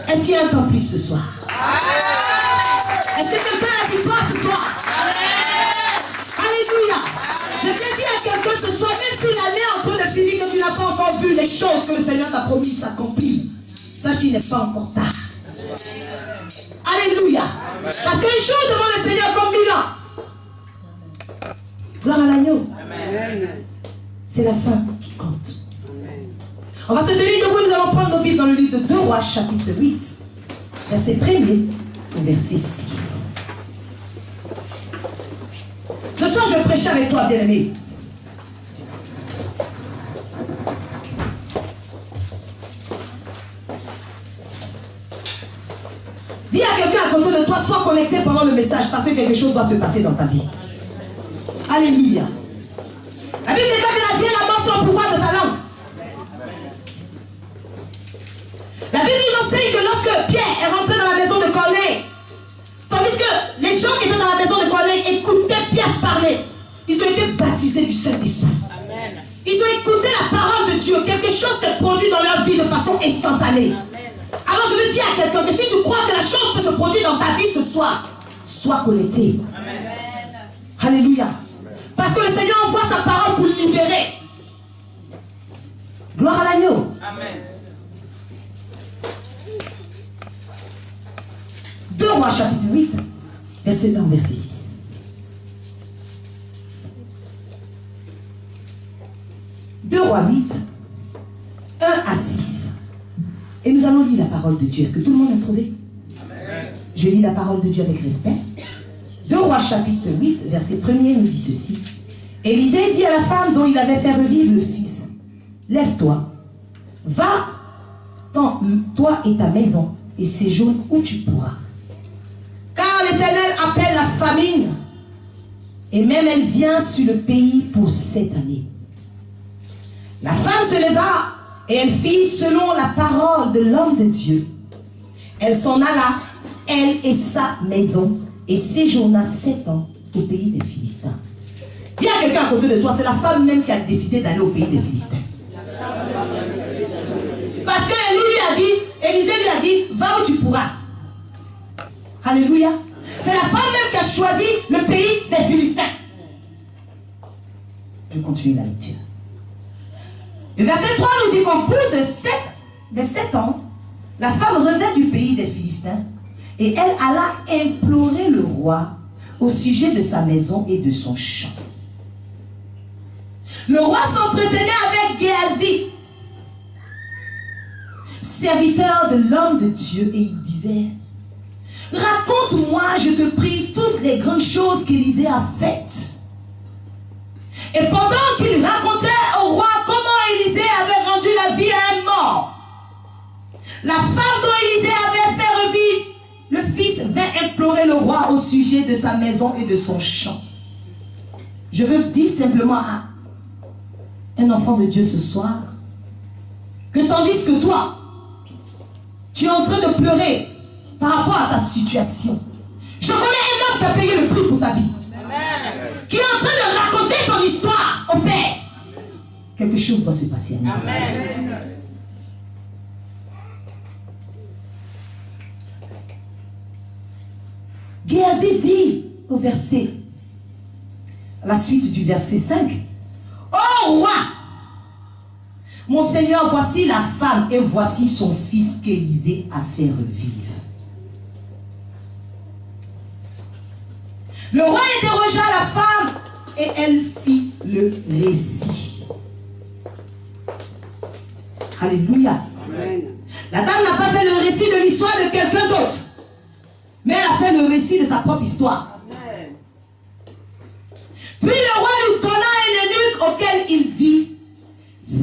Est-ce qu'il y a un temps plus ce soir? Est-ce que quelqu'un a dit quoi ce soir? Alléluia. Je t'ai dit à quelqu'un ce soir, même si l'année est en train de finir, que tu n'as pas encore vu les choses que le Seigneur t'a promis s'accomplir, sache qu'il n'est pas encore tard. Alléluia. Parce qu'une chose devant le Seigneur comme 1000 ans. Gloire à l'agneau. C'est la fin qui compte. On va se tenir debout, nous allons prendre nos Bibles dans le livre de 2 Rois, chapitre 8, verset 1er au verset 6. Ce soir, je vais prêcher avec toi, bien-aimé. Dis à quelqu'un à côté de toi, sois connecté pendant le message, parce que quelque chose doit se passer dans ta vie. Alléluia. La Bible déclare que la vie et la mort sont au pouvoir de ta langue. La Bible nous enseigne que lorsque Pierre est rentré dans la maison de Corneille, tandis que les gens qui étaient dans la maison de Corneille écoutaient Pierre parler, ils ont été baptisés du Saint-Esprit. Ils ont écouté la parole de Dieu. Quelque chose s'est produit dans leur vie de façon instantanée. Alors je veux dire à quelqu'un que si tu crois que la chose peut se produire dans ta vie ce soir, sois connecté. Alléluia. Parce que le Seigneur envoie sa parole pour libérer. Gloire à l'agneau. Amen. 2 Rois chapitre 8, verset 1, verset 6. Deux Rois 8, 1 à 6. Et nous allons lire la parole de Dieu. Est-ce que tout le monde a trouvé? Amen. Je lis la parole de Dieu avec respect. 2 Rois chapitre 8, verset 1er nous dit ceci. Élisée dit à la femme dont il avait fait revivre le fils, lève-toi, va, toi et ta maison, et séjourne où tu pourras. Car l'Éternel appelle la famine, et même elle vient sur le pays pour cette année. La femme se leva, et elle fit selon la parole de l'homme de Dieu. Elle s'en alla, elle et sa maison, et séjourna 7 ans au pays des Philistins. Dis à quelqu'un à côté de toi, c'est la femme même qui a décidé d'aller au pays des Philistins. Parce que Élisée lui a dit, va où tu pourras. Alléluia. C'est la femme même qui a choisi le pays des Philistins. Je continue la lecture. Le verset 3 nous dit qu'en plus de 7 ans, la femme revint du pays des Philistins et elle alla implorer le roi au sujet de sa maison et de son champ. Le roi s'entretenait avec Géasi, serviteur de l'homme de Dieu, et il disait, raconte-moi, je te prie, toutes les grandes choses qu'Élisée a faites. Et pendant qu'il racontait au roi comment Élisée avait rendu la vie à un mort, la femme dont Élisée avait fait revivre le fils vint implorer le roi au sujet de sa maison et de son champ. Je veux dire simplement à un enfant de Dieu ce soir que tandis que toi, tu es en train de pleurer par rapport à ta situation, je connais un homme qui a payé le prix pour ta vie. Amen. Qui est en train de raconter ton histoire au Père. Quelque chose doit se passer. Amen. Géasi dit au verset, à la suite du verset 5, oh roi, mon Seigneur, voici la femme et voici son fils qu'Élisée a fait revivre. Le roi interrogea la femme et elle fit le récit. Alléluia. Amen. La dame n'a pas fait le récit de l'histoire de quelqu'un d'autre, mais elle a fait le récit de sa propre histoire. Amen. Puis le roi lui donna un eunuque auquel il dit,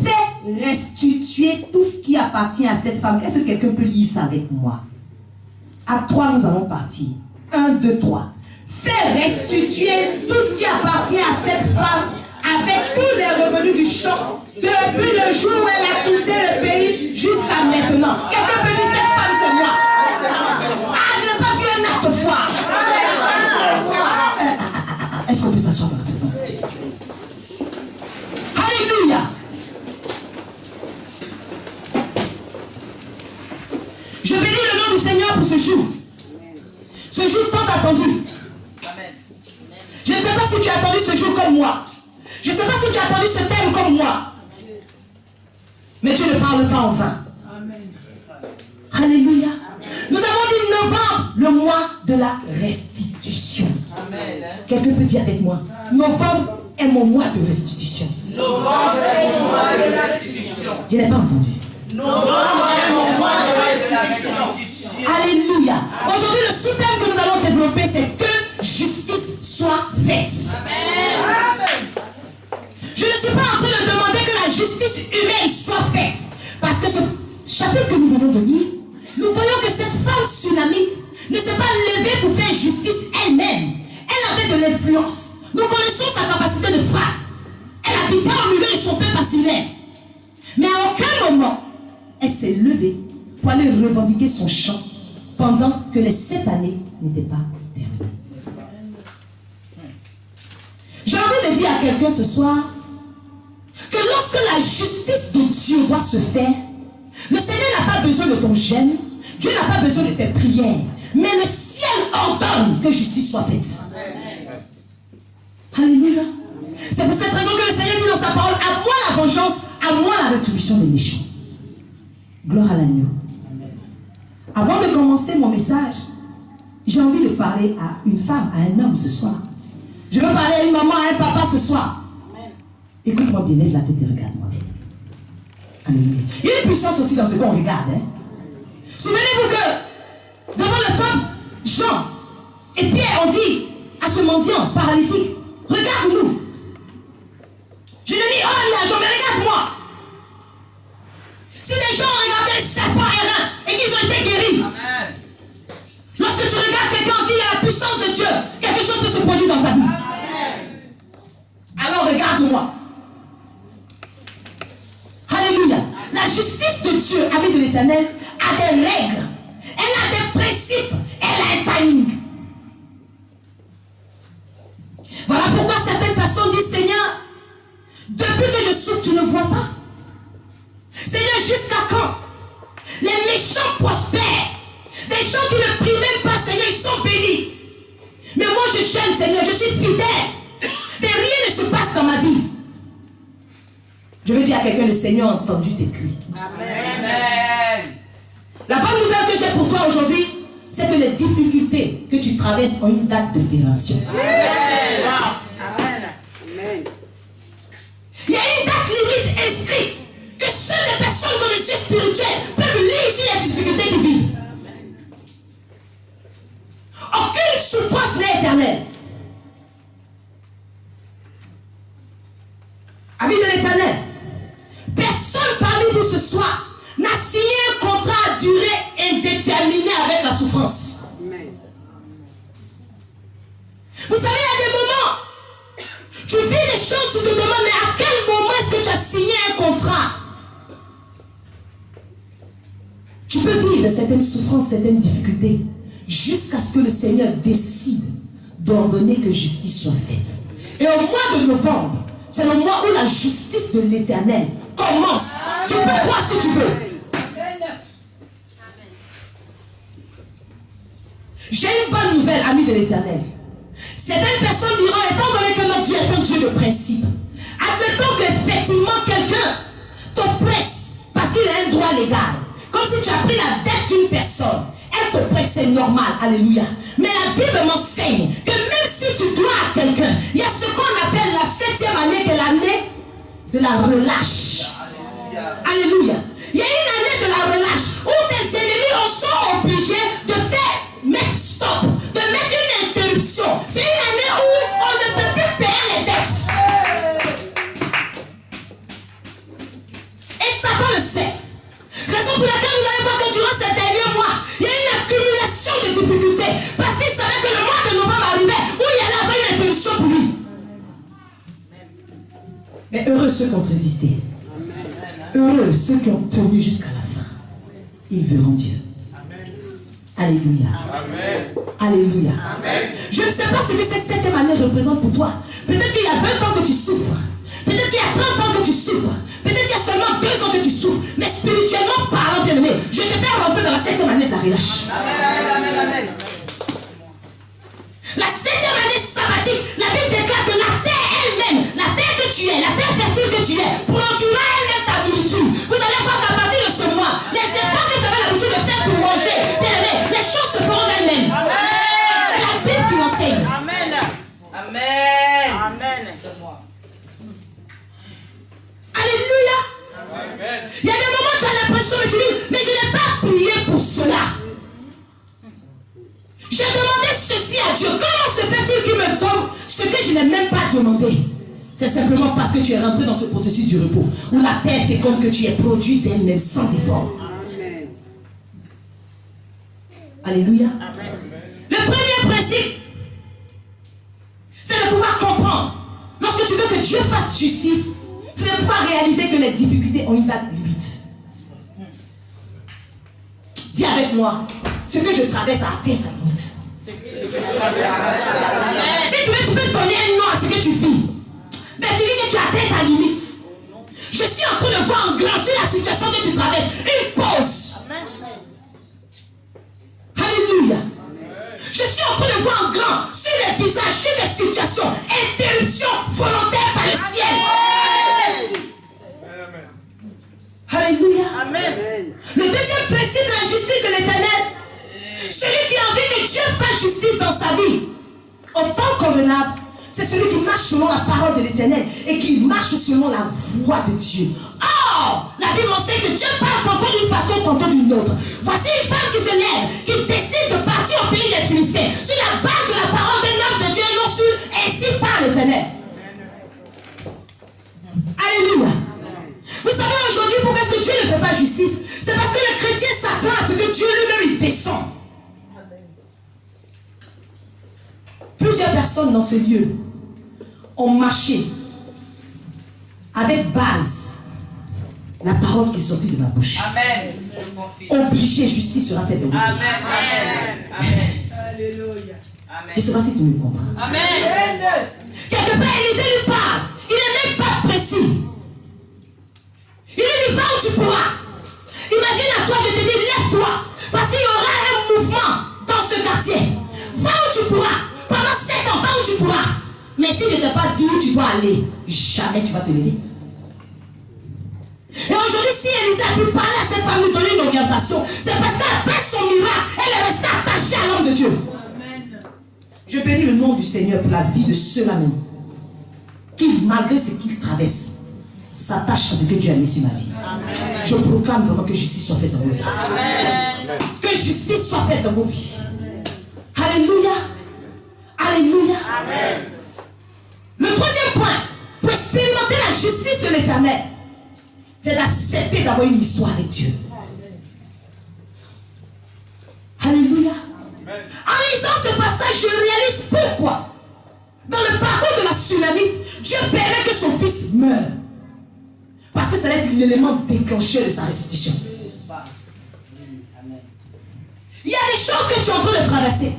fais restituer tout ce qui appartient à cette femme. Est-ce que quelqu'un peut lire ça avec moi? À 3, nous allons partir. 1, 2, 3. Fais restituer tout ce qui appartient à cette femme avec tous les revenus du champ depuis le jour où elle a quitté le pays jusqu'à maintenant. Quelqu'un peut dire cette femme c'est moi. Ah, je n'ai pas vu un acte de foi. Est-ce qu'on peut s'asseoir dans la présence de Dieu? Alléluia. Je bénis Seigneur pour ce jour. Ce jour tant attendu. Je ne sais pas si tu as attendu ce jour comme moi. Je ne sais pas si tu as attendu ce thème comme moi. Mais Dieu ne parle pas en vain. Alléluia. Nous avons dit novembre, le mois de la restitution. Quelqu'un peut dire avec moi, novembre est mon mois de restitution. Novembre est mon mois de restitution. Je n'ai pas entendu. Novembre est mon mois de restitution. Alléluia. Aujourd'hui, le sous-thème que nous allons développer, c'est que justice soit faite. Amen. Je ne suis pas en train de demander que la justice humaine soit faite. Parce que ce chapitre que nous venons de lire, nous voyons que cette femme sunamite ne s'est pas levée pour faire justice elle-même. Elle avait de l'influence. Nous connaissons sa capacité de frappe. Elle habitait au milieu de son peuple assyriens. Mais à aucun moment, elle s'est levée pour aller revendiquer son champ pendant que les 7 années n'étaient pas terminées. J'ai envie de dire à quelqu'un ce soir que lorsque la justice de Dieu doit se faire, le Seigneur n'a pas besoin de ton jeûne, Dieu n'a pas besoin de tes prières, mais le ciel ordonne que justice soit faite. Alléluia. C'est pour cette raison que le Seigneur dit dans sa parole, à moi la vengeance, à moi la rétribution des méchants. Gloire à l'agneau. Avant de commencer mon message, j'ai envie de parler à une femme, à un homme ce soir. Je veux parler à une maman, à un papa ce soir. Écoute-moi bien, lève la tête et regarde-moi bien. Alléluia. Il y a une puissance aussi dans ce qu'on regarde. Souvenez-vous que devant le temple, Jean et Pierre ont dit à ce mendiant paralytique, regarde-nous. Je ne dis, oh là, Jean, mais regarde-moi. Si les gens ont regardé le serpent errant et qu'ils ont été guéris, amen. Lorsque tu regardes quelqu'un qui a la puissance de Dieu, quelque chose peut se produire dans ta vie. Amen. Alors regarde-moi. Alléluia. La justice de Dieu, ami de l'Éternel, a des règles. Elle a des principes. Elle a un timing. Voilà pourquoi certaines personnes disent, Seigneur, depuis que je souffre, tu ne vois pas. Seigneur, jusqu'à quand? Les méchants prospèrent. Des gens qui ne prient même pas, Seigneur, ils sont bénis. Mais moi, je jeûne, Seigneur, je suis fidèle. Mais rien ne se passe dans ma vie. Je veux dire à quelqu'un, le Seigneur a entendu tes cris. Amen. La bonne nouvelle que j'ai pour toi aujourd'hui, c'est que les difficultés que tu traverses ont une date de péremption. Amen. Il y a une date limite inscrite que seules les personnes connaissées spirituelles peuvent lire ici les difficultés qu'ils vivent. Aucune souffrance n'est éternelle. Amis de l'Éternel, personne parmi vous ce soir n'a signé un contrat à durée indéterminée avec la souffrance. Vous savez, il y a des moments, tu vis des choses, tu te demandes, mais à quel moment est-ce que tu as signé un contrat? Tu peux vivre certaines souffrances, certaines difficultés, jusqu'à ce que le Seigneur décide d'ordonner que justice soit faite. Et au mois de novembre, c'est le mois où la justice de l'Éternel commence. Tu peux croire si tu veux. J'ai une bonne nouvelle, ami de l'Éternel. Certaines personnes diront, étant donné que notre Dieu est un Dieu de principe, admettons qu'effectivement quelqu'un t'oppresse parce qu'il a un droit légal. Comme si tu as pris la dette d'une personne. Elle t'oppresse, c'est normal, alléluia. Mais la Bible m'enseigne que même si tu dois à quelqu'un, il y a ce qu'on appelle la 7e année, qui est l'année de la relâche. Alléluia. Il y a une année de la relâche où tes ennemis sont obligés de faire mettre stop, de mettre une interruption. C'est une année où on ne peut plus payer les dettes. Et Satan le sait. Raison pour laquelle vous allez voir que durant ces derniers mois, il y a une accumulation de difficultés. Parce qu'il savait que le mois de novembre arrivait où il y allait avoir une interruption pour lui. Mais heureux ceux qui ont résisté. Heureux ceux qui ont tenu jusqu'à la fin. Ils verront Dieu. Alléluia. Amen. Alléluia. Amen. Je ne sais pas ce que cette 7e année représente pour toi. Peut-être qu'il y a 20 ans que tu souffres. Peut-être qu'il y a 30 ans que tu souffres. Peut-être qu'il y a seulement 2 ans que tu souffres. Mais spirituellement parlant, bien aimé, je te fais rentrer dans la 7e année de la relâche. La 7e année sabbatique, la Bible déclare que la terre elle-même, la terre que tu es, la terre fertile que tu es, produira elle-même ta nourriture. Vous allez voir qu'à partir de ce mois, les efforts que tu avais l'habitude de faire pour manger, bien aimé, les choses se feront d'elles-mêmes. C'est la Bible qui l'enseigne. Amen. Amen. Amen. Alléluia. Il y a des moments où tu as l'impression et tu dis, mais je n'ai pas prié pour cela. J'ai demandé ceci à Dieu. Comment se fait-il qu'il me donne ce que je n'ai même pas demandé? C'est simplement parce que tu es rentré dans ce processus du repos, où la terre fait compte que tu es produit d'elle-même sans effort. Amen. Alléluia. Amen. Le premier principe, c'est de pouvoir comprendre. Lorsque tu veux que Dieu fasse justice, c'est de pouvoir réaliser que les difficultés ont une date limite. Dis avec moi, ce que je traverse a atteint sa limite. Si tu veux donner un nom à ce que tu vis, mais tu dis que tu atteins ta limite. Je suis en train de voir englancer la situation que tu traverses. Une pause. Alléluia. Je suis en train de voir en grand sur les visages, sur les situations, interruption volontaire par le ciel. Alléluia. Amen. Le deuxième principe de la justice de l'Éternel, celui qui a envie que Dieu fasse justice dans sa vie, en temps convenable, c'est celui qui marche selon la parole de l'Éternel et qui marche selon la voix de Dieu. Or, la Bible enseigne que Dieu parle tantôt d'une façon, tantôt d'une autre. Voici une femme qui se lève, qui décide de partir au pays des Philistins sur la base de la parole d'un homme de Dieu, non sur ainsi par l'Éternel. Alléluia. Vous savez aujourd'hui pourquoi est-ce que Dieu ne fait pas justice? C'est parce que le chrétien s'attend à ce que Dieu lui-même il descend. Plusieurs personnes dans ce lieu ont marché avec base la parole qui est sortie de ma bouche. Amen. Obligé, justice sera faite de vous. Amen. Amen. Amen. Alléluia. Je ne sais pas si tu me comprends. Amen. Quelque part, Élisée lui parle. Il n'est même pas précis. Il lui dit, va où tu pourras. Imagine à toi, je te dis, lève-toi. Parce qu'il y aura un mouvement dans ce quartier. Va où tu pourras. Pendant 7 ans, va où tu pourras. Mais si je ne t'ai pas dit où tu dois aller, jamais tu vas te lever. Et aujourd'hui, si Élisée a pu parler à cette femme, lui donner une orientation, c'est parce qu'après son miracle, elle est restée attachée à l'homme de Dieu. Amen. Je bénis le nom du Seigneur pour la vie de ceux-là même, qui, malgré ce qu'ils traversent, s'attachent à ce que Dieu a mis sur ma vie. Amen. Je proclame vraiment que justice soit faite dans vos vies. Amen. Que justice soit faite dans vos vies. Alléluia. Alléluia. Amen. Le troisième point, pour expérimenter la justice de l'Éternel, c'est d'accepter d'avoir une histoire avec Dieu. Alléluia. Amen. En lisant ce passage, je réalise pourquoi, dans le parcours de la Sunamite, Dieu permet que son fils meure. Parce que c'est l'élément déclencheur de sa restitution. Il y a des choses que tu es en train de traverser.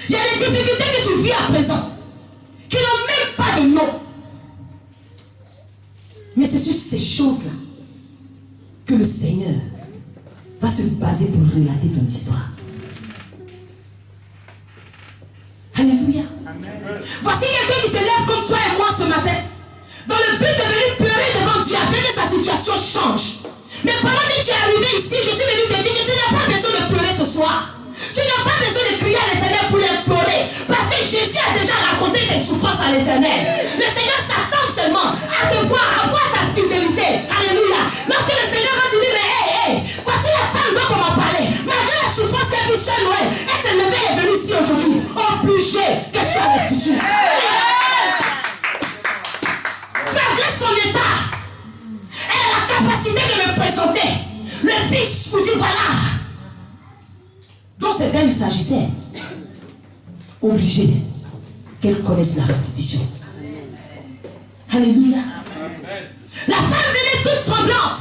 Il y a des difficultés que tu vis à présent, qui n'ont même pas de nom. Mais c'est sur ces choses-là que le Seigneur va se baser pour relater ton histoire. Alléluia. Amen. Voici quelqu'un qui se lève comme toi et moi ce matin, dans le but de venir pleurer devant Dieu, afin que sa situation change. Mais pendant que tu es arrivé ici, je suis venu te dire que tu n'as pas besoin de pleurer ce soir. Tu n'as pas besoin de crier à l'Éternel pour l'implorer. Parce que Jésus a déjà raconté tes souffrances à l'Éternel. Le Seigneur s'attend seulement à te voir, à voir ta fidélité. Alléluia. Lorsque le Seigneur va te dire, mais voici la femme dont on m'a parlé. Malgré la souffrance qu'elle vit seule, Noël, elle s'est levée et est venue ici aujourd'hui. Obligée qu'elle soit restituée. Malgré son état, elle a la capacité de me présenter le fils pour dire voilà. Donc c'est d'elle il s'agissait. Obligé qu'elle connaisse la restitution. Alléluia. La femme venait toute tremblante.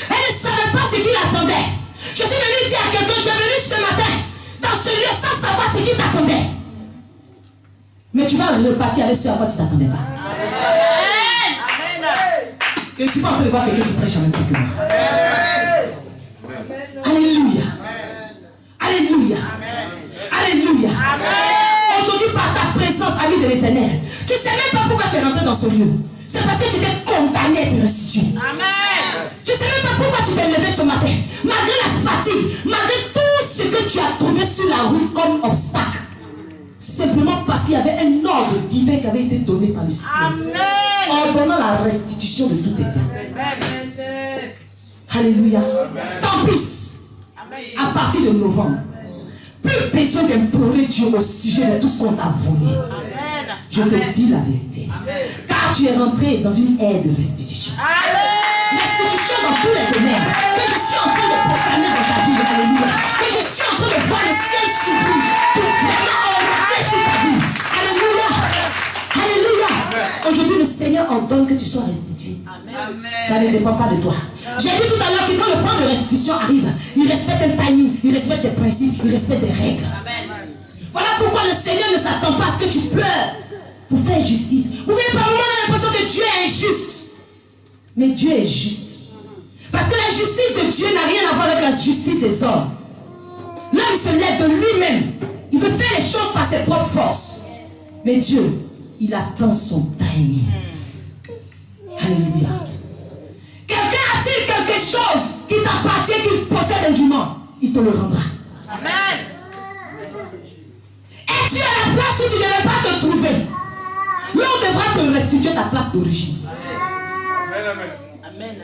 Elle ne savait pas ce qui l'attendait. Je suis venu dire à quelqu'un, tu es venu ce matin dans ce lieu sans savoir ce qui t'attendait. Mais tu vas repartir avec ce à quoi tu ne t'attendais pas. Je ne suis pas en train de voir quelqu'un qui prêche en même temps que moi. Alléluia. Alléluia. Alléluia. Aujourd'hui, par ta présence, ami de l'Éternel, tu ne sais même pas pourquoi tu es rentré dans ce lieu. C'est parce que tu t'es condamné à être restitué. Tu ne sais même pas pourquoi tu t'es levé ce matin. Malgré la fatigue, malgré tout ce que tu as trouvé sur la route comme obstacle. Simplement parce qu'il y avait un ordre divin qui avait été donné par le Seigneur. Ordonnant la restitution de tout tes biens. Alléluia. Tant pis, à partir de novembre, plus besoin d'implorer Dieu au sujet de tout ce qu'on t'a volé. Je te dis la vérité. Car tu es rentré dans une ère de restitution. Restitution dans tous les domaines. Que je suis en train de proclamer dans ta vie. Alléluia. Que je suis en train de voir le ciel s'ouvrir pour vraiment augmenter sur ta vie. Alléluia. Alléluia. Aujourd'hui, le Seigneur ordonne que tu sois restitué. Ça ne dépend pas de toi. J'ai dit tout à l'heure que quand le temps de restitution arrive, il respecte un timing, il respecte des principes, il respecte des règles. Voilà pourquoi le Seigneur ne s'attend pas à ce que tu pleures pour faire justice. Vous voyez, par moments, on a l'impression que Dieu est injuste. Mais Dieu est juste. Parce que la justice de Dieu n'a rien à voir avec la justice des hommes. L'homme se lève de lui-même. Il veut faire les choses par ses propres forces. Mais Dieu, il attend son timing. Alléluia. Quelqu'un a-t-il quelque chose qui t'appartient, qui possède indûment? Il te le rendra. Amen. Es-tu à la place où tu ne devais pas te trouver? Là, on devra te restituer ta place d'origine. Amen.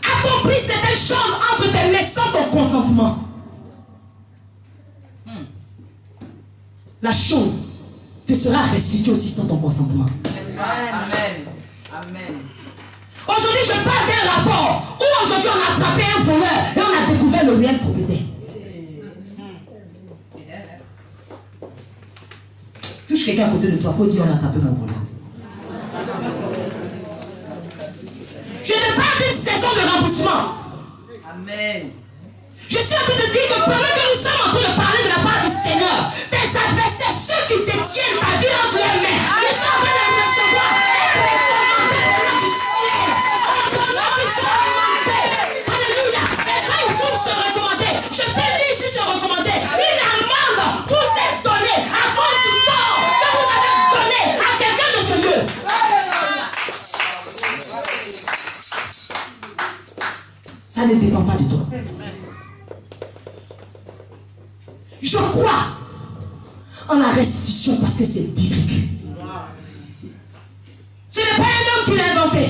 Accomplis certaines choses entre tes mains sans ton consentement. La chose te sera restituée aussi sans ton consentement. Amen. Amen. Aujourd'hui, je parle d'un rapport où aujourd'hui on a attrapé un voleur et on a découvert le réel propriétaire. Touche quelqu'un à côté de toi, il faut dire on a attrapé mon voleur. Je te parle d'une saison de remboursement. Amen. Je suis en train de dire que pendant que nous sommes en train de parler de la part du Seigneur, tes adversaires, ceux qui détiennent ta vie entre leurs mains, nous sommes en train de recevoir un recommandé du ciel. Alléluia. Et quand ils vont se recommander, je peux lire si se recommander, une amende vous est donnée à cause du tort que vous avez donné à quelqu'un de ce lieu. Ça ne dépend pas de toi. Je crois en la restitution parce que c'est biblique. Ce n'est pas un homme qui l'a inventé.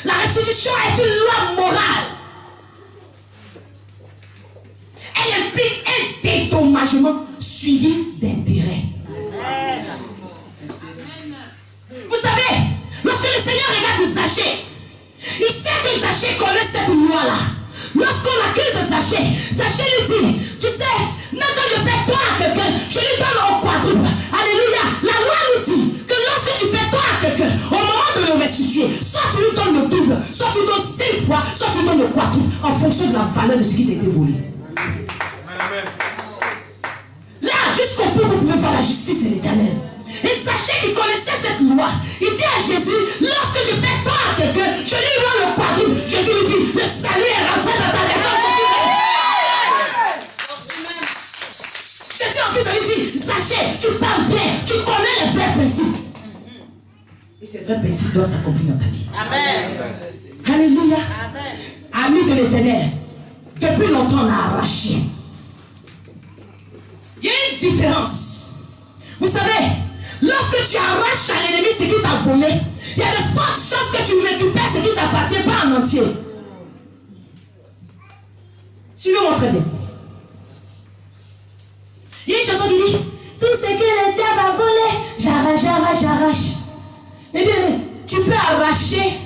La restitution est une loi morale. Elle implique un dédommagement suivi d'intérêt. Vous savez, lorsque le Seigneur regarde Zachée, il sait que Zachée connaît cette loi-là. Lorsqu'on accuse Zachée, Zachée lui dit, tu sais, même quand je fais toi à quelqu'un, je lui donne au quadruple. Alléluia. La loi nous dit que lorsque tu fais toi à quelqu'un, au moment de le restituer, soit tu lui donnes le double, soit tu donnes 5 fois, soit tu donnes le quadruple, en fonction de la valeur de ce qui t'a été volé. Là, jusqu'au bout, vous pouvez voir la justice de l'Éternel. Et sachez qu'il connaissait cette loi. Il dit à Jésus, lorsque je fais toi à quelqu'un, je lui rends le quadruple. Jésus lui dit, le salut est rentré dans ta maison. Jésus en plus lui dit, sachez, tu parles bien, tu connais les vrais principes. Et ces vrais principes doivent s'accomplir dans ta vie. Amen. Alléluia. Amen. Amis de l'Éternel, depuis longtemps on a arraché. Il y a une différence. Vous savez, lorsque tu arraches à l'ennemi ce qui t'a volé, il y a de fortes chances que tu récupères ce qui ne t'appartient pas en entier. Suivez-moi très bien. Il y a une chanson qui dit, tout ce que le diable a volé, j'arrache, j'arrache, j'arrache. Mais bien, tu peux arracher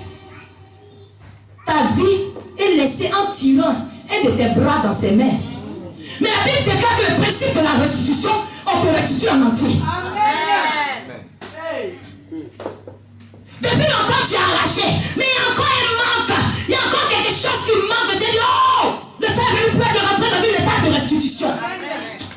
ta vie et laisser en tirant un de tes bras dans ses mains. Mais la Bible déclare que le principe de la restitution, on peut restituer en entier. Amen. Depuis longtemps tu as arraché, mais il y a encore un manque. Il y a encore quelque chose qui manque. Je dis, oh, le temps est venu de rentrer dans une étape de restitution.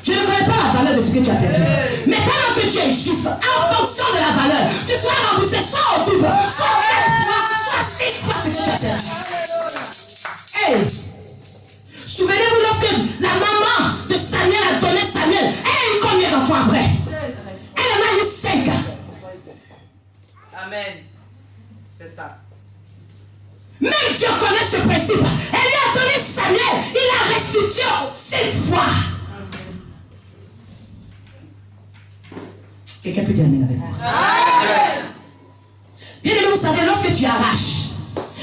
Je ne connais pas la valeur de ce que tu as perdu. Mais tellement que tu es juste, plus en fonction de la valeur. Tu seras remboursé soit au double, soit 4 fois, soit 6 fois ce que tu as perdu. Hey! Souvenez-vous lorsque la maman de Samuel a donné Samuel, elle a eu combien d'enfants après? Elle en a eu 5. Amen. C'est ça. Même Dieu connaît ce principe. Elle lui a donné Samuel, il a restitué 5 fois. Quelqu'un peut dire amen avec moi? Bien aimé, vous savez, lorsque tu arraches,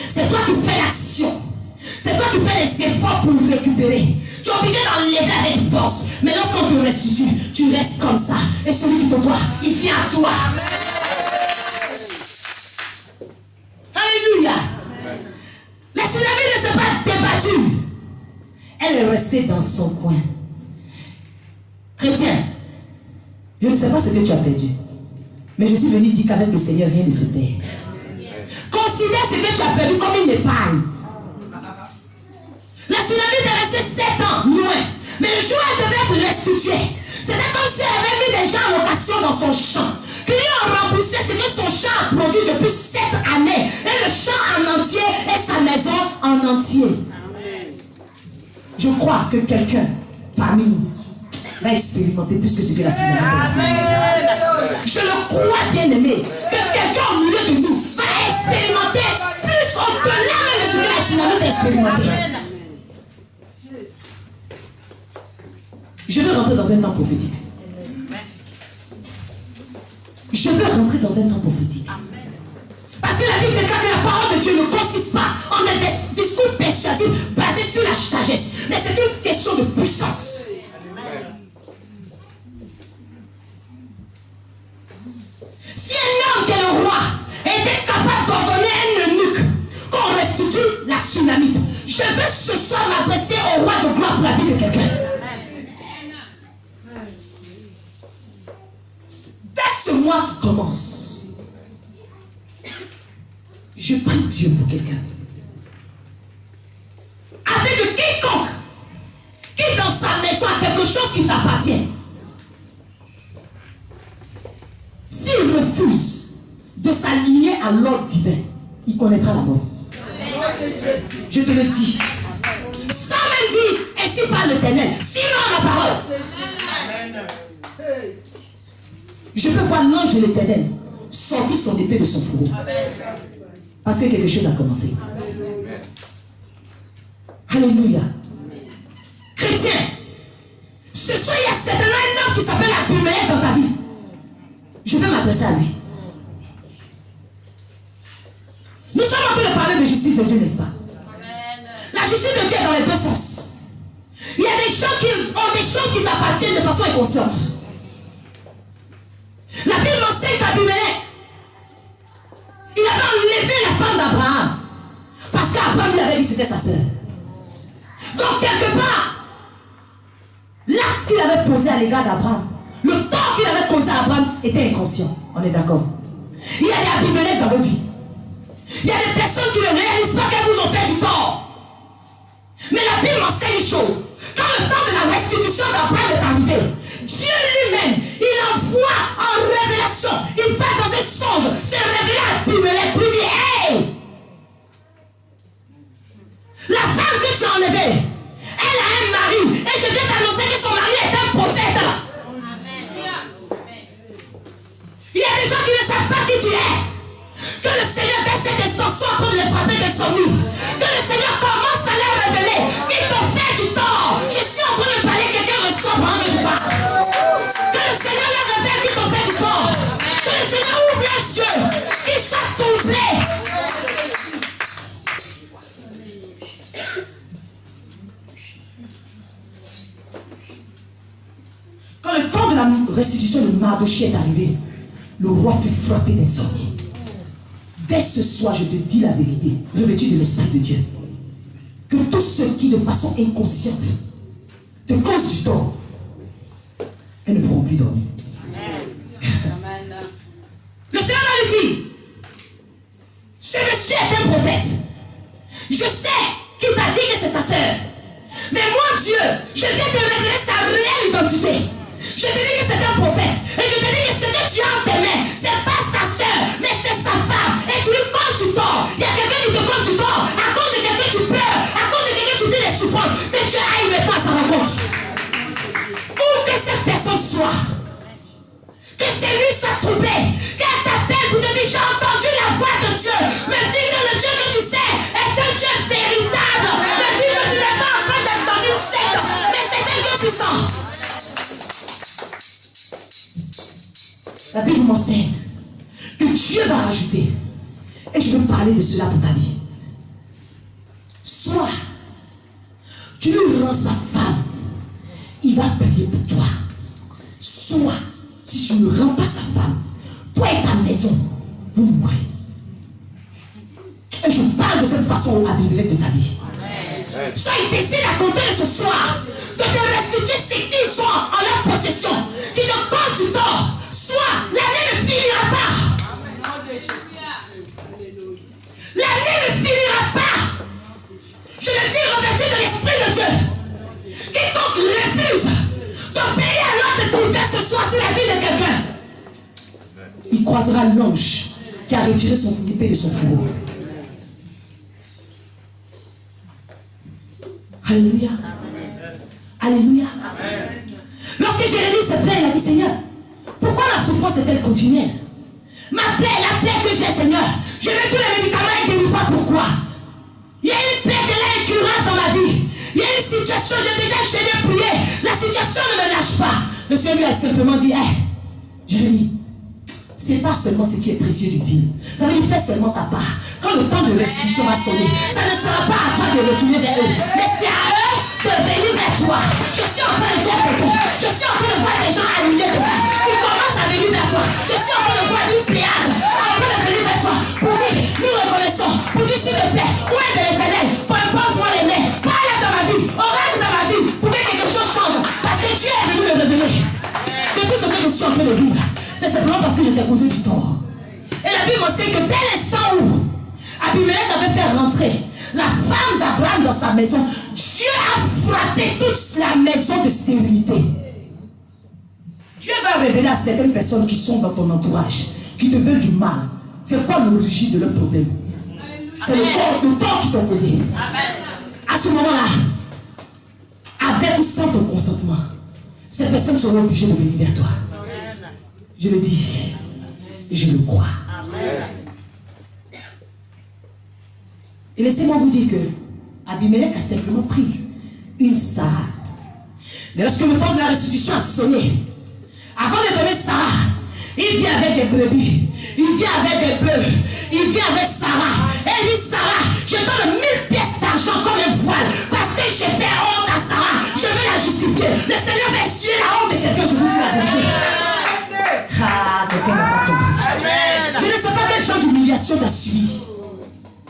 c'est toi qui fais l'action. C'est toi qui fais les efforts pour le récupérer. Tu es obligé d'enlever avec force. Mais lorsqu'on te restitue, tu restes comme ça. Et celui qui te doit, il vient à toi. Alléluia. La tsunami ne s'est pas débattue. Elle est restée dans son coin. Chrétien, je ne sais pas ce que tu as perdu. Mais je suis venu dire qu'avec le Seigneur, rien ne se perd. Considère ce que tu as perdu comme une épargne. La tsunami est restée 7 ans loin. Mais le jour où elle devait être restituée, c'était comme si elle avait mis des gens en location dans son champ. Qui lui ont remboursé ce que son champ a produit depuis 7 années. Et le champ en entier et sa maison en entier. Je crois que quelqu'un parmi nous va expérimenter plus que ce que la tsunami a fait. Je le crois, bien aimé, que quelqu'un au milieu de nous va expérimenter plus au-delà même de ce que la tsunami a expérimenté. Je veux rentrer dans un temps prophétique. Je veux rentrer dans un temps prophétique. Parce que la Bible déclare que la parole de Dieu ne consiste pas en un discours persuasif basé sur la sagesse. Mais c'est une question de puissance. Si un homme qui est le roi était capable d'ordonner un eunuque qu'on restitue la tsunamite, je veux ce soir m'adresser au roi de gloire pour la vie de quelqu'un. Dès ce mois qui commence, je prie Dieu pour quelqu'un. Afin que quiconque qui dans sa maison a quelque chose qui t'appartient, s'il refuse de s'aligner à l'ordre divin, il connaîtra la mort. Je te le dis. Sans même dire, ainsi parle l'Éternel, sinon ma parole. Je peux voir l'ange de l'Éternel sortir son épée de son fourreau. Parce que quelque chose a commencé. Alléluia. Chrétien, ce soir il y a certainement un homme qui s'appelle Abimelech dans ta vie. Je vais m'adresser à lui. Nous sommes en train de parler de justice de Dieu, n'est-ce pas? La justice de Dieu est dans les deux sens. Il y a des gens qui ont des choses qui t'appartiennent de façon inconsciente. La Bible enseigne qu'Abimelech, il avait enlevé la femme d'Abraham parce qu'Abraham lui avait dit que c'était sa sœur. Donc quelque part, l'acte qu'il avait posé à l'égard d'Abraham, le tort qu'il avait causé à Abraham était inconscient. On est d'accord? Il y a des Abimelech dans vos vies. Il y a des personnes qui ne réalisent pas qu'elles vous ont fait du tort. Mais la Bible enseigne une chose. Quand le temps de la restitution d'Abraham est arrivé, Dieu lui-même, il envoie en révélation. Il va dans un songe se révéler à Abimelech pour lui dire, hey, la femme que tu as enlevée, elle a un mari. Et je viens t'annoncer que son mari est un prophète. Il y a des gens qui ne savent pas qui tu es. Que le Seigneur dès cet instant soit en train de les frapper d'insomnie. Que le Seigneur commence à les révéler. Qu'ils t'ont fait du tort. Je suis en train de parler, quelqu'un reçoit pendant que je parle. Que le Seigneur les révèle qu'ils t'ont fait du tort. Que le Seigneur ouvre les yeux. Qu'ils soient troublés. Quand le temps de la restitution de Mardochée est arrivé, le roi fut frappé d'insomnie. Dès ce soir, je te dis la vérité, revêtu de l'Esprit de Dieu, que tous ceux qui, de façon inconsciente, te causent du tort, elles ne pourront plus dormir. Amen. Le Seigneur m'a dit, ce monsieur est un prophète. Je sais qu'il t'a dit que c'est sa sœur. Mais moi, Dieu, je viens te révéler sa réelle identité. Je te dis que c'est un prophète. Et je te dis que ce que tu as souffrance, que Dieu aille maintenant à sa rencontre. Où que cette personne soit, que c'est lui soit troublé, qu'elle t'appelle pour te dire j'ai entendu la voix de Dieu. Me dis que le Dieu que tu sais est un Dieu véritable. Me dis que tu n'es pas en train d'être dans une secte, mais c'est un Dieu puissant. La Bible m'enseigne que Dieu va rajouter. Et je veux parler de cela pour ta vie. Soit tu lui rends sa femme, il va prier pour toi. Soit si tu ne rends pas sa femme, toi et ta maison, vous mourrez. Et je parle de cette façon à Abimelech de ta vie. Soit il décide à compter ce soir de te restituer ce qu'ils sont en leur possession, qui te causent du tort. Soit l'année ne finira pas. L'année ne finira pas. Je le dis revêtu de l'Esprit de Dieu. Quiconque refuse d'obéir à l'ordre divin ce soir sur la vie de quelqu'un, il croisera l'ange qui a retiré son épée de son fourreau. Alléluia. Alléluia. Lorsque Jérémie se plaît, il a dit Seigneur, pourquoi la souffrance est-elle continuelle? Ma plaie, la plaie que j'ai, Seigneur, je mets tous les médicaments et ne guéris pas. Pourquoi? Il y a une plaie de là incurable dans ma vie. Il y a une situation, j'ai déjà chaîné prié. La situation ne me lâche pas. Le Seigneur lui a simplement dit, Jérémie, c'est pas seulement ce qui est précieux du vie. Ça veut dire fais seulement ta part. Quand le temps de restitution va sonner, ça ne sera pas à toi de retourner vers eux, mais c'est à eux de venir vers toi. Je suis en train de dire quelqu'un. Je suis en train de voir des gens alignés déjà. Ils commencent à venir vers toi. Je suis en train de voir une pléiade en train de venir vers toi. Pour dire, nous reconnaissons. Pour dire, s'il te plaît, où est de l'Éternel? Pose-moi les mains. Parle dans ma vie. Orage dans ma vie. Pour que quelque chose change. Parce que Dieu est venu me révéler. Que tout ce que je suis en train de vivre, c'est simplement parce que je t'ai causé du tort. Et la Bible sait que dès l'instant où Abimelech avait fait rentrer la femme d'Abraham dans sa maison, Dieu a frappé toute la maison de stérilité. Dieu va révéler à certaines personnes qui sont dans ton entourage, qui te veulent du mal. C'est quoi l'origine de leur problème? C'est le tort qui t'ont causé. À ce moment-là, avec ou sans ton consentement, ces personnes seront obligées de venir vers toi. Je le dis et je le crois. Et laissez-moi vous dire que Abimelech a simplement pris une Sarah. Mais lorsque le temps de la restitution a sonné, avant de donner Sarah, il vient avec des brebis, il vient avec des bœufs, il vient avec Sarah. Et il dit Sarah, je donne 1000 pièces d'argent comme un voile parce que j'ai fait honte à Sarah. Je veux la justifier. Le Seigneur va essuyer la honte de quelqu'un, je vous dis la vérité. Je ne sais pas quel genre d'humiliation t'as subi.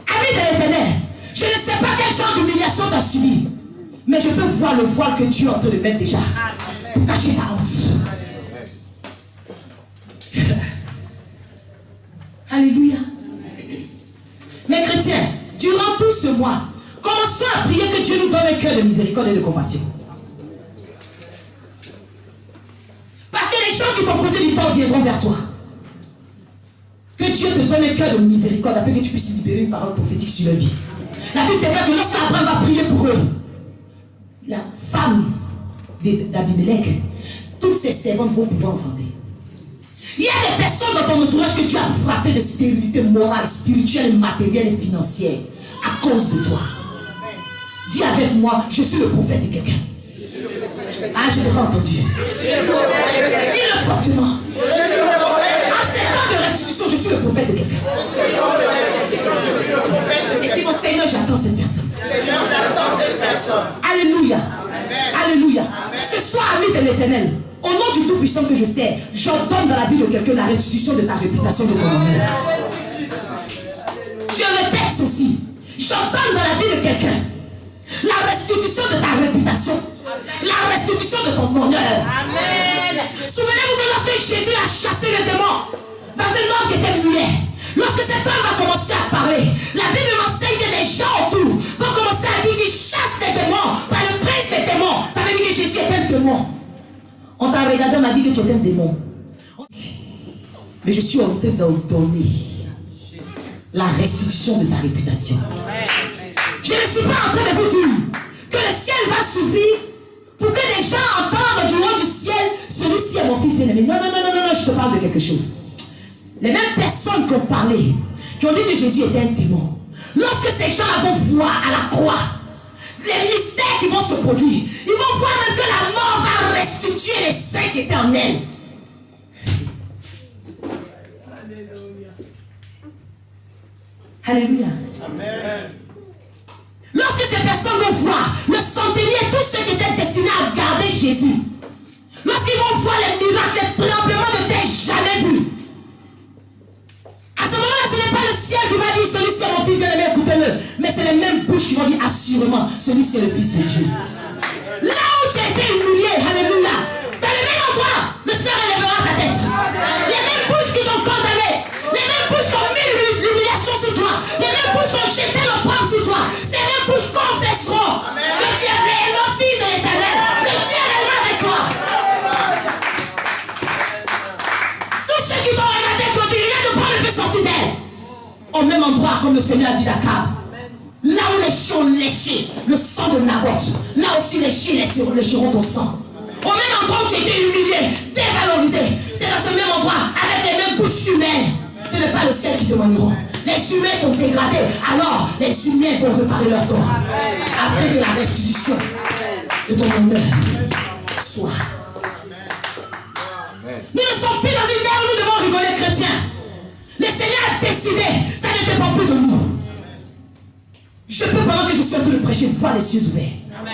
Ami de l'Éternel, je ne sais pas quel genre d'humiliation t'as subi. Mais je peux voir le voile que Dieu est en train de mettre déjà pour cacher ta honte. Alléluia. Mes chrétiens, durant tout ce mois, commençons à prier que Dieu nous donne un cœur de miséricorde et de compassion. Parce que les gens qui t'ont causé du tort viendront vers toi. Que Dieu te donne un cœur de miséricorde afin que tu puisses libérer une parole prophétique sur leur vie. La Bible déclare que lorsqu'Abraham va prier pour eux, la femme d'Abimelech, toutes ses servantes vont pouvoir enfanter. Il y a des personnes dans ton entourage que Dieu a frappé de stérilité morale, spirituelle, matérielle et financière à cause de toi. Dis avec moi, je suis le prophète de quelqu'un. Ah, je n'ai pas entendu. Dis-le fortement. En ces temps de restitution, je suis le prophète de quelqu'un. Et dis mon Seigneur, j'attends cette personne. Alléluia. Alléluia. Ce soir, ami de l'Éternel, au nom du Tout-Puissant que je sais, j'entends dans la vie de quelqu'un la restitution de ta réputation de ton honneur. Je répète ceci. J'entends dans la vie de quelqu'un la restitution de ta réputation, la restitution de ton honneur. Souvenez-vous que lorsque Jésus a chassé le démon dans un homme qui était muet, lorsque cet homme va commencer à parler, la Bible m'enseigne que des gens autour vont commencer à dire qu'il chasse des démons par le prince des démons. Ça veut dire que Jésus est un démon. On t'a regardé, on a dit que tu es un démon. Mais je suis en train de donner la restitution de ta réputation. Je ne suis pas en train de vous dire que que le ciel va s'ouvrir pour que les gens entendent du haut du ciel, celui-ci est mon fils bien-aimé. Non, je te parle de quelque chose. Les mêmes personnes qui ont parlé, qui ont dit que Jésus était un démon, lorsque ces gens vont voir à la croix les mystères qui vont se produire, ils vont voir que la mort va restituer les saints qui étaient en elle. Alléluia. Amen. Lorsque ces personnes vont voir le centenier, tous ceux qui étaient destinés à garder Jésus, lorsqu'ils vont voir les miracles, les tremblements de terre jamais vus, à ce moment-là, ce n'est pas le ciel qui va dire celui-ci est mon fils bien-aimé, écoutez-le, mais c'est les mêmes bouches qui vont dire assurément celui-ci est le fils de Dieu. Là où tu as été humilié, alléluia, dans le même endroit, le Seigneur élèvera ta tête. Les mêmes bouches qui t'ont condamné, les mêmes bouches qui ont mis l'humiliation sur toi, les mêmes bouches qui ont jeté l'opprobre sur toi, ces mêmes bouches confesseront que tu es réellement fils de l'Éternel, que tu es réellement avec toi. Tous ceux qui t'ont regardé, qui ont dit rien de bon ne peut sortir d'elle, au même endroit comme le Seigneur a dit d'Akab. Là où les chiens ont léché le sang de Naboth, là aussi les chiens lécheront ton sang. Au même endroit où tu as été humilié, dévalorisé, c'est dans ce même endroit, avec les mêmes bouches humaines. Ce n'est pas le ciel qui te manieront. Les humains t'ont dégradé, alors les humains vont réparer leur tort. Afin que la restitution de ton honneur soit. Nous ne sommes plus dans une ère où nous devons rigoler chrétiens. Le Seigneur a décidé, ça ne dépend plus de nous. Je peux, pendant que je suis en train de prêcher, voir les cieux ouverts. Amen.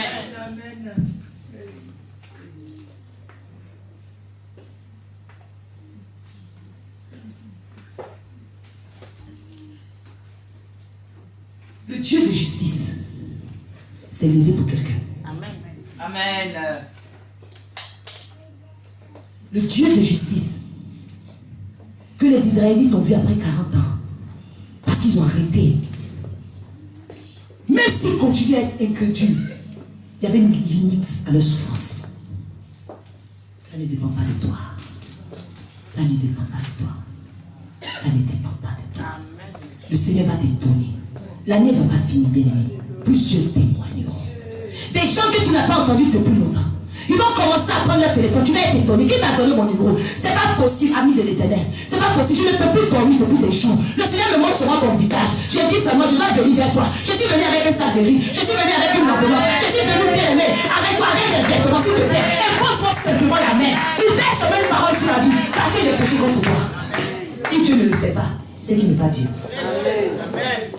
Le Dieu de justice s'est levé pour quelqu'un. Amen. Amen. Le Dieu de justice que les Israélites ont vu après 40 ans, parce qu'ils ont arrêté. Même s'ils continuaient à être incrédules, il y avait une limite à leur souffrance. Ça ne dépend pas de toi. Ça ne dépend pas de toi. Ça ne dépend pas de toi. Le Seigneur va t'étonner. L'année ne va pas finir, bien-aimé. Plusieurs témoigneront. Des gens que tu n'as pas entendus depuis longtemps. Ils vont commencer à prendre leur téléphone. Tu vas être étonné. Qui t'a donné mon numéro? C'est pas possible, ami de l'Éternel. C'est pas possible. Je ne peux plus dormir depuis des jours. Le Seigneur me montre seulement ton visage. J'ai dit seulement, je dois venir vers toi. Je suis venu avec un sac de riz. Je suis venu avec une enveloppe. Je suis venu bien aimé. Avec toi, avec des vêtements, s'il te plaît. Impose-moi simplement la main. Il laisse seulement une parole sur la vie. Parce que j'ai péché contre toi. Si Dieu ne le fait pas, c'est qu'il n'est pas Dieu. Amen.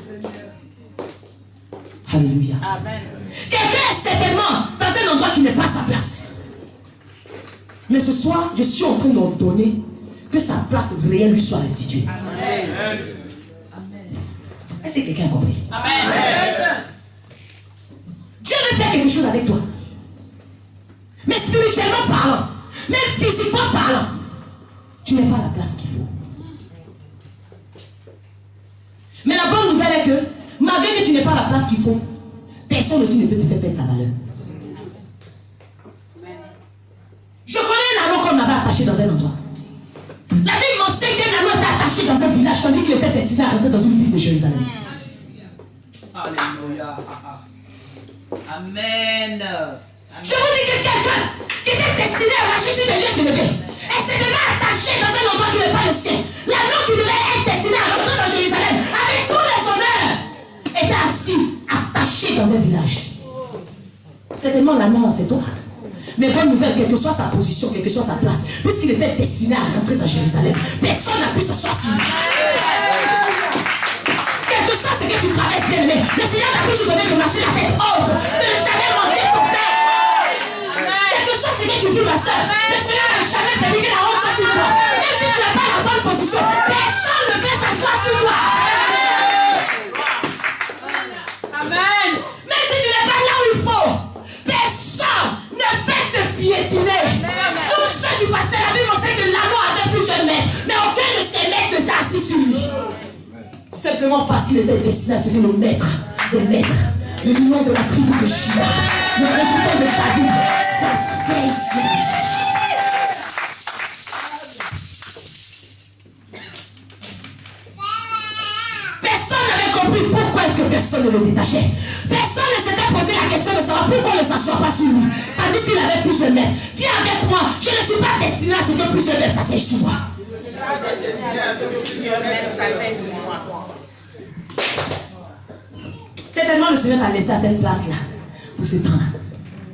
Alléluia. Amen. Quelqu'un est certainement dans un endroit qui n'est pas sa place. Mais ce soir, je suis en train d'ordonner que sa place réelle lui soit restituée. Amen. Est-ce que quelqu'un a compris? Amen. Dieu veut faire quelque chose avec toi. Mais spirituellement parlant, même physiquement parlant, tu n'es pas la place qu'il faut. Mais la bonne nouvelle est que, malgré que tu n'es pas la place qu'il faut, personne aussi ne peut te faire perdre ta valeur. Je connais un anneau qu'on m'avait attaché dans un endroit. La Bible m'enseigne qu'un anneau était attaché dans un village, tandis qu'il était destiné à rentrer dans une ville de Jérusalem. Alléluia. Amen. Je vous dis que quelqu'un qui était destiné à marcher sur des lieux élevés, et s'est déjà attaché dans un endroit qui n'est pas le sien. L'anneau qui devait être destiné à rentrer dans Jérusalem, avec tous les honneurs, était assis, attaché dans un village. Certainement l'anneau, c'est toi. Mais bonne nouvelle, quelle que soit sa position, quelle que soit sa place, puisqu'il était destiné à rentrer dans Jérusalem, personne n'a pu s'asseoir sur lui. Quel que soit ce que tu traverses, bien aimé, le Seigneur n'a pu te donner de marcher la tête haute, de ne jamais mentir ton père. Quel que soit ce que tu vis, ma soeur, le Seigneur n'a jamais permis que la honte soit sur toi. Même si tu n'as pas la bonne position, personne ne peut s'asseoir sur toi. Amen. Même si tu n'es pas là où il faut, personne ne peut te piétiner. Tous ceux du passé, la Bible enseigne que l'anneau avait plusieurs maîtres, mais aucun de ces maîtres ne s'est assis sur lui. Simplement parce qu'il était destiné à servir le maître des maîtres, le lion de la tribu de Juda, le résultat de David, sa cesse. Personne n'avait compris pourquoi est-ce que personne ne le détachait. Personne ne s'était posé la question de savoir pourquoi ne s'assoit pas sur lui? Tandis qu'il avait plus de mètres. Dis avec moi, je ne suis pas destiné à ce que plus de mètres s'assèche sur moi. Certainement le Seigneur t'a laissé à cette place-là pour ce temps-là.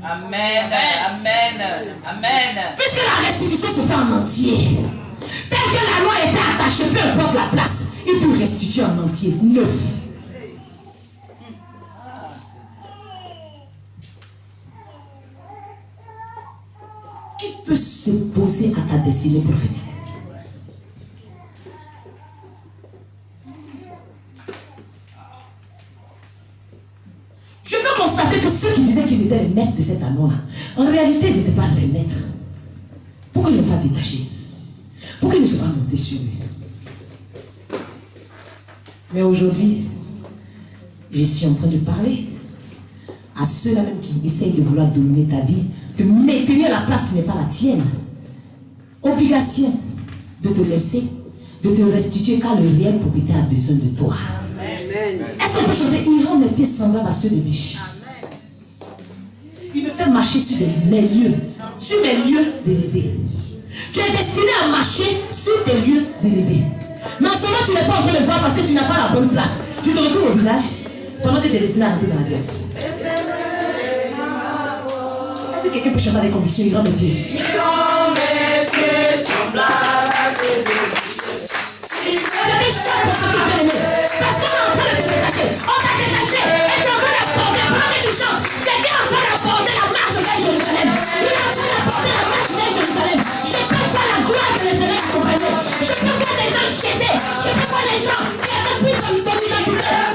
Amen, amen, amen. Puisque la restitution se fait en entier, tel que la loi était attachée, peu importe la place, il faut restituer en entier, neuf. Qui peut s'opposer à ta destinée prophétique? Je peux constater que ceux qui disaient qu'ils étaient les maîtres de cet amour-là, en réalité, ils n'étaient pas les maîtres. Pourquoi ils n'ont pas détaché? Pourquoi ils ne sont pas montés sur lui? Mais aujourd'hui, je suis en train de parler à ceux-là même qui essayent de vouloir dominer ta vie, de maintenir la place qui n'est pas la tienne. Obligation de te laisser, de te restituer quand le réel propriétaire a besoin de toi. Est-ce qu'on peut chanter? Il rend mes pieds semblables à ceux de biche. Il me fait marcher sur mes lieux, sur mes lieux élevés. Tu es destiné à marcher sur tes lieux élevés. Mais en ce moment, tu n'es pas en train de voir parce que tu n'as pas la bonne place. Tu te retrouves au village pendant que tu es destiné à rentrer dans la guerre. Est-ce que quelqu'un peut chanter avec conviction? Il rend mes pieds. Il rend mes pieds semblables à ceux de biche. C'est des chats pour que tu peux aimer. Parce qu'on est en train de te détacher. On t'a détaché. Et tu es en train d'apporter, prenez du chant. Quelqu'un est en train d'apporter la marche vers Jérusalem. Il est en train d'apporter la marche vers Jérusalem. Je peux voir la gloire de l'Éternel accompagner. Je peux voir les gens jeter. Je peux voir les gens qui avaient pris ton identité.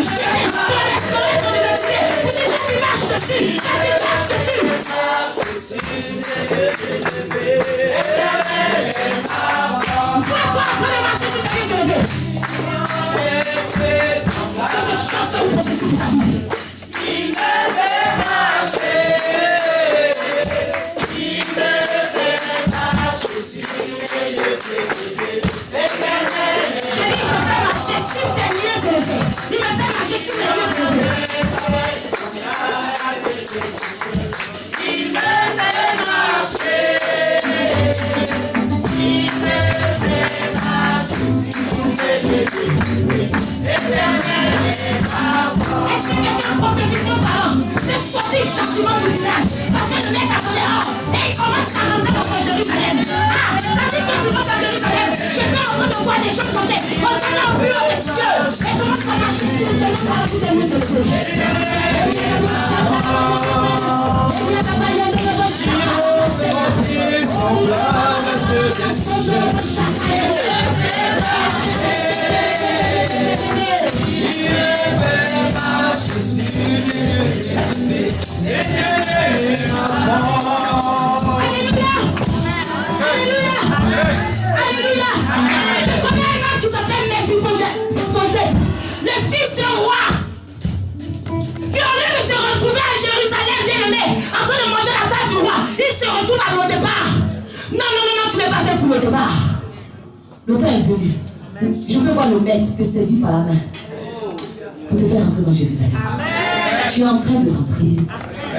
Jeter pour restaurer ton identité. Pour des gens qui marchent dessus. Qui marchent dessus. Vois-toi en train de marcher sur tes lieux élevés. Que ce chant soit une prophétie pour ta vie. Il me fait marcher. Il me fait marcher sur les lieux élevés. Éternel. J'ai dit, il me fait marcher sur tes lieux élevés. Il me fait marcher sur les lieux élevés. Il me fait marcher. Il me fait marcher sur les lieux élevés. Éternel. Est-ce que quelqu'un prophétise nos parents de sortir gentiment du village parce que le mec a son dehors et il commence à rentrer dans Jérusalem? Ah, tandis que tu vas à Jérusalem, je peux en train de voir des gens chanter. On s'en a vu dans les cieux. Et comment ça marche spirituellement par la suite des mieux de Alléluia. Je connais un homme qui s'appelle Méphibosheth, le fils du roi. Puis au lieu de se retrouver à Jérusalem, bien-aimé, en train de manger la table du roi, il se retrouve à l'autre départ. Non, tu n'es pas fait pour le départ. Le temps est venu. Je peux voir le maître te saisir par la main pour te faire rentrer dans Jérusalem. Tu es en train de rentrer.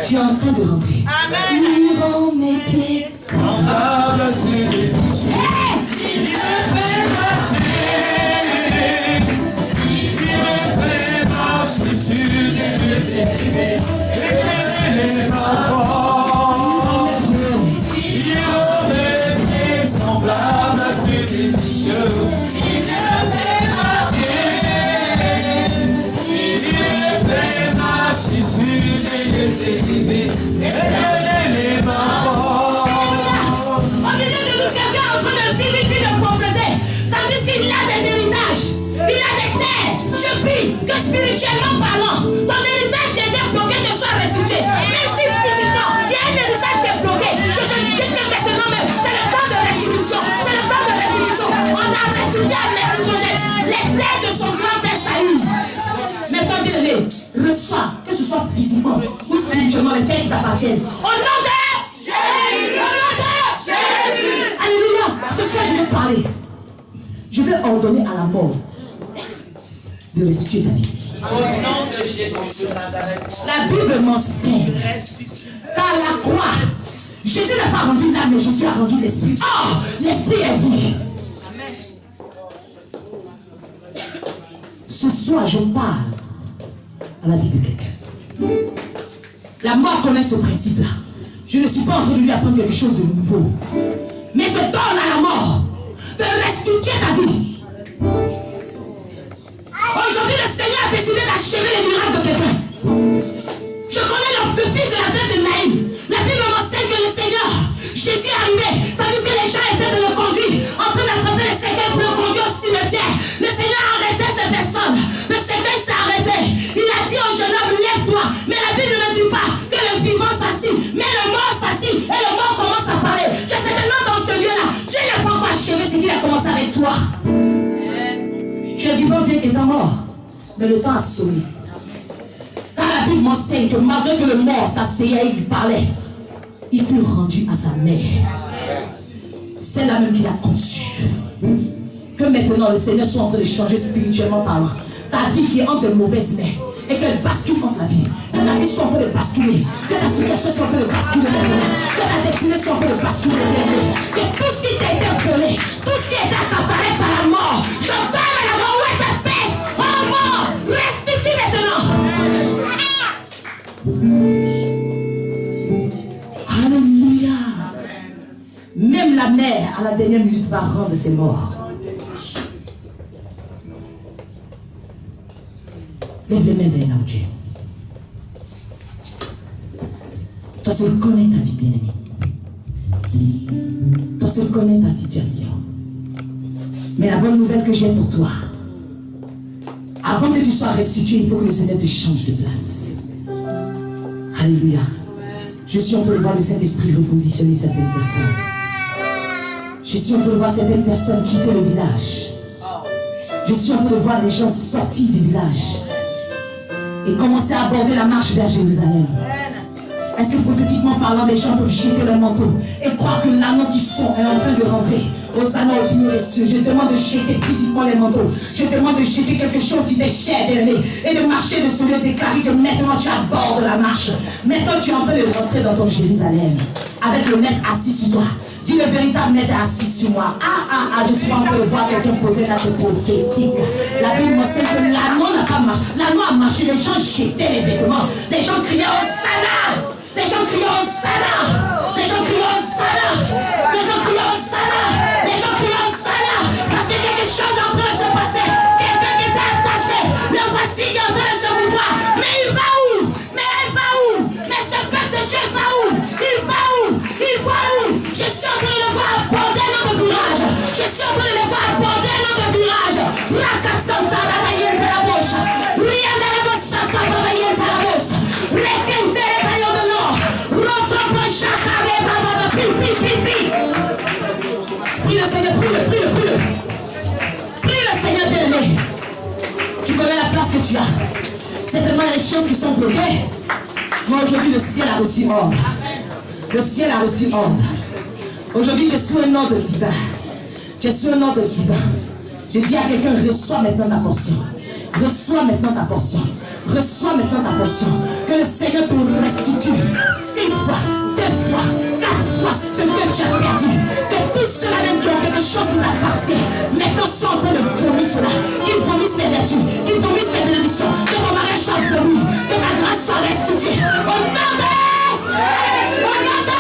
Tu es en train de rentrer. Il rend mes pieds Semblable à ceux des biches. Il me fait marcher. Il me fait marcher sur les lieux élevés. Éternel est ma force. Il rend mes pieds semblables à ceux des biches. Il me fait marcher. Il me fait marcher sur les lieux élevés. Éternel est ma force. Au milieu de nous, quelqu'un en train de vivre une vie de pauvreté, tandis qu'il a des héritages, il a des terres. Je prie que spirituellement parlant, ton héritage qui était bloqué te soit restitué. Même si physiquement, il y a un héritage qui est bloqué, je te dis que maintenant même, c'est le temps de restitution. C'est le temps de restitution. On a restitué à Méphibosheth les terres de son grand-père Saül. Maintenant, bien-aimé, reçois, que ce soit physiquement ou spirituellement, les terres qui t'appartiennent. Au nom de Jésus! Au nom de Jésus! Alléluia! Ce soir, je vais parler. Je vais ordonner à la mort de restituer ta vie. Au nom de Jésus de Nazareth. La Bible m'enseigne qu'à la croix, Jésus n'a pas rendu l'âme, mais Jésus a rendu l'esprit. Oh, l'esprit est vie. Ce soir, je parle à la vie de quelqu'un. La mort connaît ce principe-là. Je ne suis pas en train de lui apprendre quelque chose de nouveau. Mais je donne à la mort de restituer ta vie. Aujourd'hui, le Seigneur a décidé d'achever les miracles de quelqu'un. Je connais le fils de la fête de Naïm. La Bible m'enseigne que le Seigneur, Jésus est arrivé, tandis que les gens étaient de le conduire, en train d'attraper les cercueils pour le conduire au cimetière. Le Seigneur a arrêté ces personnes. Le cercueil s'est arrêté. Il a dit au jeune homme, lève-toi. Mais la Bible ne dit pas que le vivant s'assit, mais le mort s'assit et le mort commence à parler. Je sais tellement dans ce lieu-là, Dieu n'a pas encore achevé ce qu'il a commencé avec toi. Tu es vivant bien qu'étant mort, mais le temps a sonné. Car la Bible m'enseigne que malgré que le mort s'asseyait et il parlait, il fut rendu à sa mère. C'est la même qui l'a conçu. Que maintenant le Seigneur soit en train de changer spirituellement parlant. Ta vie qui est entre de mauvaises mains et qu'elle bascule contre la vie. Que ta vie soit en train de basculer. Que ta situation soit en train de basculer. Que ta destinée soit en train de basculer. Que tout ce qui t'a été volé, tout ce qui est accaparé par la mort, je donne à la mort où est ta paix. Oh mort, restitue maintenant. Alléluia. Même la mère à la dernière minute va rendre ses morts. Lève les mains vers là où tu es. Toi seul connais ta vie, bien-aimé. Toi seul connais ta situation. Mais la bonne nouvelle que j'ai pour toi, avant que tu sois restitué, il faut que le Seigneur te change de place. Alléluia. Je suis en train de voir le Saint-Esprit repositionner certaines personnes. Je suis en train de voir certaines personnes quitter le village. Je suis en train de voir des gens sortir du village et commencer à aborder la marche vers Jérusalem. Est-ce que prophétiquement parlant, les gens peuvent jeter leur manteau et croire que l'anneau qui sont est en train de rentrer aux anneaux au milieu des cieux? Je demande de jeter physiquement les manteaux. Je demande de jeter quelque chose qui t'est cher d'aimer et de marcher de ce lieu, déclarer que maintenant tu abordes la marche. Maintenant tu es en train de rentrer dans ton Jérusalem avec le maître assis sur toi. Dis, le véritable maître est assis sur moi. Je suis en train de voir quelqu'un poser l'acte prophétique. La Bible m'enseigne que l'anneau n'a pas marché. L'anneau a marché, les gens jetaient les vêtements. Les gens criaient au Sana. Les gens criaient au Sana. Les gens criaient au Sana. Les gens criaient au Sana. Les gens criaient au Sana. Parce que quelque chose est en train de se passer. Quelqu'un qui était attaché. Le voici qui est en train de se mouvoir. Mais il va où? Mais elle va où? Mais ce peuple de Dieu va où? Il va où? Il va où? Je suis en train de le voir aborder dans le virage. Je suis en train de le voir aborder dans le virage. Raka Santa la Bayenta la Bosha. Rianda la Bossa la Bayenta la Bossa. Rekente le Bayon de l'or. Rotopo Chakare Baba Pi. Prie le Seigneur, prie-le. Prie le Seigneur bien-aimé. Tu connais la place que tu as. C'est tellement les choses qui sont bloquées. Mais aujourd'hui le ciel a reçu ordre. Le ciel a reçu ordre. Aujourd'hui, tu es sous un ordre divin. Tu es sous un ordre divin. Je dis à quelqu'un, reçois maintenant ta portion. Reçois maintenant ta portion. Reçois maintenant ta portion. Que le Seigneur te restitue 5 fois, 2 fois, 4 fois ce que tu as perdu. Que tous ceux-là même qui ont quelque chose qui t'appartient, maintenant soient en train de vomir cela. Qu'ils vomissent les vertus, qu'ils vomissent les bénédictions. Que ton mariage soit vomi. Que ta grâce soit restituée. Au nom de... Au nom de...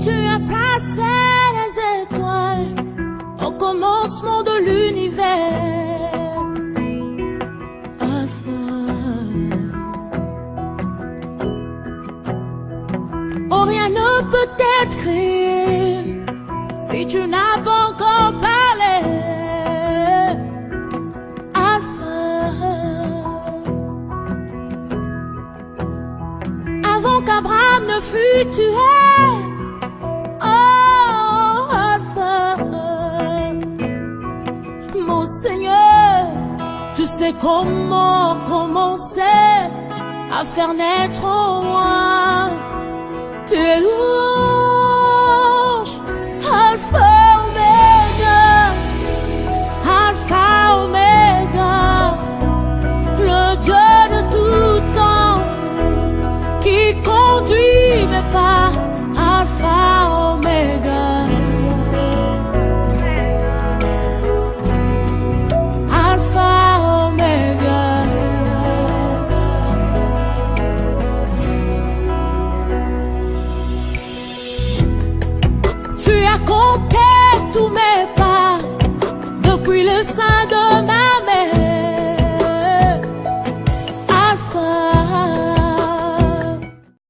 Tu as placé les étoiles au commencement de l'univers. Alpha. Oh, rien ne peut être créé si tu n'as pas encore parlé. Avant qu'Abraham ne fût tué, oh Alpha, mon Seigneur, tu sais comment commencer à faire naître en moi tes louanges, Alpha. tous mes pas depuis le sein